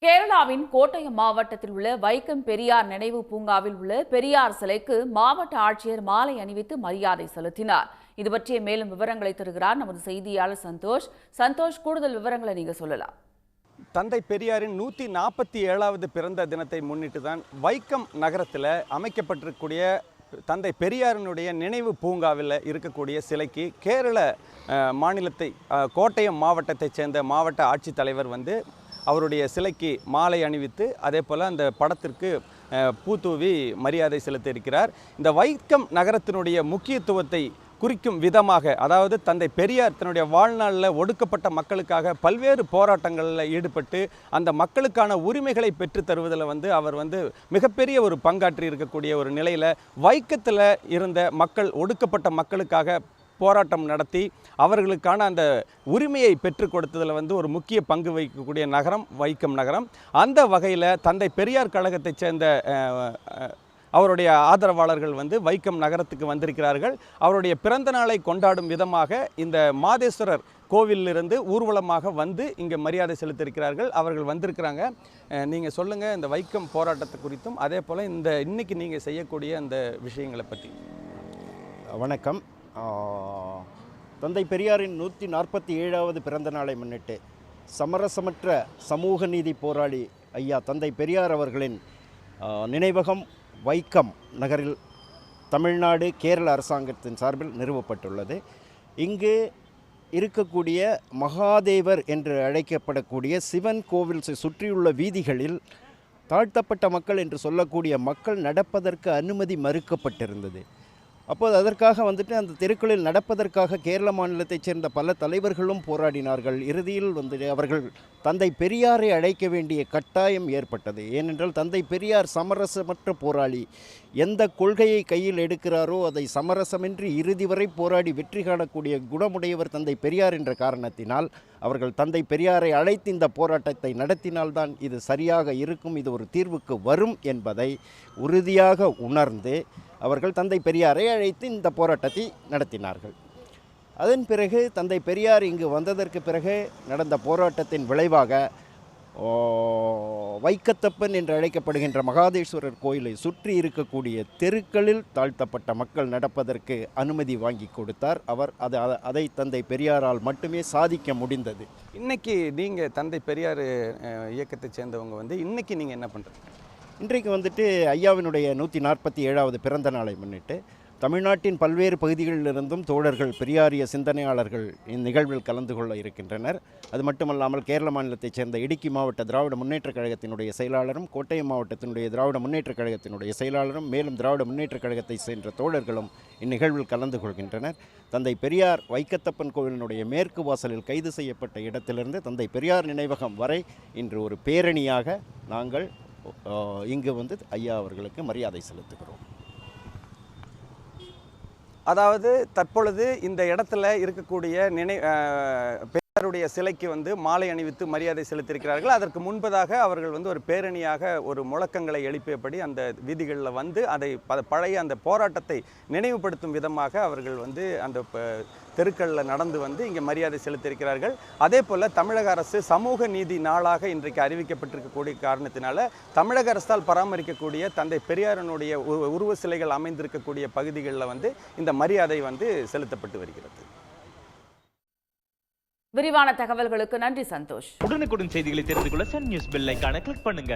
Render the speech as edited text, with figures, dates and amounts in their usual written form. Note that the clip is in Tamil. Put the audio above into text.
கேரளாவின் கோட்டயம் மாவட்டத்தில் உள்ள வைக்கம் பெரியார் நினைவு பூங்காவில் உள்ள பெரியார் சிலைக்கு மாவட்ட ஆட்சியர் மாலை அணிவித்து மரியாதை செலுத்தினார். இது பற்றிய மேலும் விவரங்களை தருகிறார் நமது செய்தியாளர் சந்தோஷ். சந்தோஷ், கூடுதல் விவரங்களை நீங்க சொல்லலாம். தந்தை பெரியாரின் 147வது பிறந்த தினத்தை முன்னிட்டு தான் வைக்கம் நகரத்தில் அமைக்கப்பட்டிருக்கக்கூடிய தந்தை பெரியாரினுடைய நினைவு பூங்காவில் இருக்கக்கூடிய சிலைக்கு கேரள மாநிலத்தை கோட்டயம் மாவட்டத்தைச் சேர்ந்த மாவட்ட ஆட்சித்தலைவர் அவருடைய சிலைக்கு மாலை அணிவித்து அதே போல் அந்த படத்திற்கு பூத்தூவி மரியாதை செலுத்தியிருக்கிறார். இந்த வைக்கம் நகரத்தினுடைய முக்கியத்துவத்தை குறிக்கும் விதமாக, அதாவது தந்தை பெரியார் தன்னுடைய வாழ்நாளில் ஒடுக்கப்பட்ட மக்களுக்காக பல்வேறு போராட்டங்களில் ஈடுபட்டு அந்த மக்களுக்கான உரிமைகளை பெற்று தருவதில் அவர் மிகப்பெரிய ஒரு பங்காற்றி இருக்கக்கூடிய ஒரு நிலையில் வைக்கத்தில் இருந்த மக்கள், ஒடுக்கப்பட்ட மக்களுக்காக போராட்டம் நடத்தி அவர்களுக்கான அந்த உரிமையை பெற்றுக் கொடுத்ததில் ஒரு முக்கிய பங்கு வகிக்கக்கூடிய நகரம் வைக்கம் நகரம். அந்த வகையில் தந்தை பெரியார் கழகத்தைச் சேர்ந்த அவருடைய ஆதரவாளர்கள் வைக்கம் நகரத்துக்கு வந்திருக்கிறார்கள். அவருடைய பிறந்த நாளை கொண்டாடும் விதமாக இந்த மாதேஸ்வரர் கோவிலிருந்து ஊர்வலமாக இங்கே மரியாதை செலுத்தியிருக்கிறார்கள். அவர்கள் வந்திருக்கிறாங்க. நீங்கள் சொல்லுங்கள் இந்த வைக்கம் போராட்டத்தை குறித்தும் அதே போல் இன்னைக்கு நீங்கள் செய்யக்கூடிய அந்த விஷயங்களை பற்றி. வணக்கம். தந்தை பெரியாரின் 147வது பிறந்த நாளை முன்னிட்டு சமரசமற்ற சமூக நீதி போராளி ஐயா தந்தை பெரியார் அவர்களின் நினைவகம் வைக்கம் நகரில் தமிழ்நாடு கேரள அரசாங்கத்தின் சார்பில் நிறுவப்பட்டுள்ளது. இங்கு இருக்கக்கூடிய மகாதேவர் என்று அழைக்கப்படக்கூடிய சிவன் கோவில் சுற்றியுள்ள வீதிகளில் தாழ்த்தப்பட்ட மக்கள் என்று சொல்லக்கூடிய மக்கள் நடப்பதற்கு அனுமதி மறுக்கப்பட்டிருந்தது. அப்போது அதற்காக அந்த தெருக்களில் நடப்பதற்காக கேரள மாநிலத்தைச் சேர்ந்த பல தலைவர்களும் போராடினார்கள். இறுதியில் அவர்கள் தந்தை பெரியாரை அழைக்க வேண்டிய கட்டாயம் ஏற்பட்டது. ஏனென்றால் தந்தை பெரியார் சமரசமற்ற போராளி. எந்த கொள்கையை கையில் எடுக்கிறாரோ அதை சமரசமின்றி இறுதி வரை போராடி வெற்றி காணக்கூடிய குணமுடையவர் தந்தை பெரியார் என்ற காரணத்தினால் அவர்கள் தந்தை பெரியாரை அழைத்து இந்த போராட்டத்தை நடத்தினால்தான் இது சரியாக இருக்கும், இது ஒரு தீர்வுக்கு வரும் என்பதை உறுதியாக உணர்ந்து அவர்கள் தந்தை பெரியாரை அழைத்து இந்த போராட்டத்தை நடத்தினார்கள். அதன் பிறகு தந்தை பெரியார் இங்கு வந்ததற்கு பிறகு நடந்த போராட்டத்தின் விளைவாக வைக்கத்தப்பன் என்று அழைக்கப்படுகின்ற மகாதேஸ்வரர் கோயிலை சுற்றி இருக்கக்கூடிய தெருக்களில் தாழ்த்தப்பட்ட மக்கள் நடப்பதற்கு அனுமதி வாங்கி கொடுத்தார் அவர். அதை தந்தை பெரியாரால் மட்டுமே சாதிக்க முடிந்தது. இன்னைக்கு நீங்கள் தந்தை பெரியார் இயக்கத்தை சேர்ந்தவங்க இன்னைக்கு நீங்கள் என்ன பண்ணுறீங்க? இன்றைக்கு ஐயாவினுடைய 147வது பிறந்த நாளை முன்னிட்டு தமிழ்நாட்டின் பல்வேறு பகுதிகளிலிருந்தும் தோழர்கள், பெரியாரிய சிந்தனையாளர்கள் இந்நிகழ்வில் கலந்து கொள்ள இருக்கின்றனர். அது மட்டுமல்லாமல் கேரள மாநிலத்தைச் சேர்ந்த இடுக்கி மாவட்ட திராவிட முன்னேற்றக் கழகத்தினுடைய செயலாளரும், கோட்டயம் மாவட்டத்தினுடைய திராவிட முன்னேற்றக் கழகத்தினுடைய செயலாளரும், மேலும் திராவிட முன்னேற்றக் கழகத்தை சேர்ந்த தோழர்களும் இந்நிகழ்வில் கலந்து கொள்கின்றனர். தந்தை பெரியார் வைக்கத்தப்பன் கோவிலினுடைய மேற்கு வாசலில் கைது செய்யப்பட்ட இடத்திலிருந்து தந்தை பெரியார் நினைவகம் வரை இன்று ஒரு பேரணியாக நாங்கள் இங்கு ஐயா அவர்களுக்கு மரியாதை செலுத்துகிறோம். அதாவது தற்பொழுது இந்த இடத்துல இருக்கக்கூடிய பெரியாருடைய சிலைக்கு மாலை அணிவித்து மரியாதை செலுத்தியிருக்கிறார்கள். அதற்கு முன்பதாக அவர்கள் ஒரு பேரணியாக ஒரு முழக்கங்களை எழுப்பியபடி அந்த வீதிகளில் அதை பழைய அந்த போராட்டத்தை நினைவுபடுத்தும் விதமாக அவர்கள் அந்த தெருக்களில் நடந்து இங்கே மரியாதை செலுத்தியிருக்கிறார்கள். அதே போல் தமிழக அரசு சமூக நீதி நாளாக இன்றைக்கு அறிவிக்கப்பட்டிருக்கக்கூடிய காரணத்தினால தமிழக அரசால் பராமரிக்கக்கூடிய தந்தை பெரியாரனுடைய உருவ சிலைகள் அமைந்திருக்கக்கூடிய பகுதிகளில் இந்த மரியாதை செலுத்தப்பட்டு வருகிறது. விரிவான தகவல்களுக்கு நன்றி சந்தோஷ். உடனுக்குடன் செய்திகளை தெரிந்து கொள்ள சன் நியூஸ் பெல் ஐகானை கிளிக் பண்ணுங்க.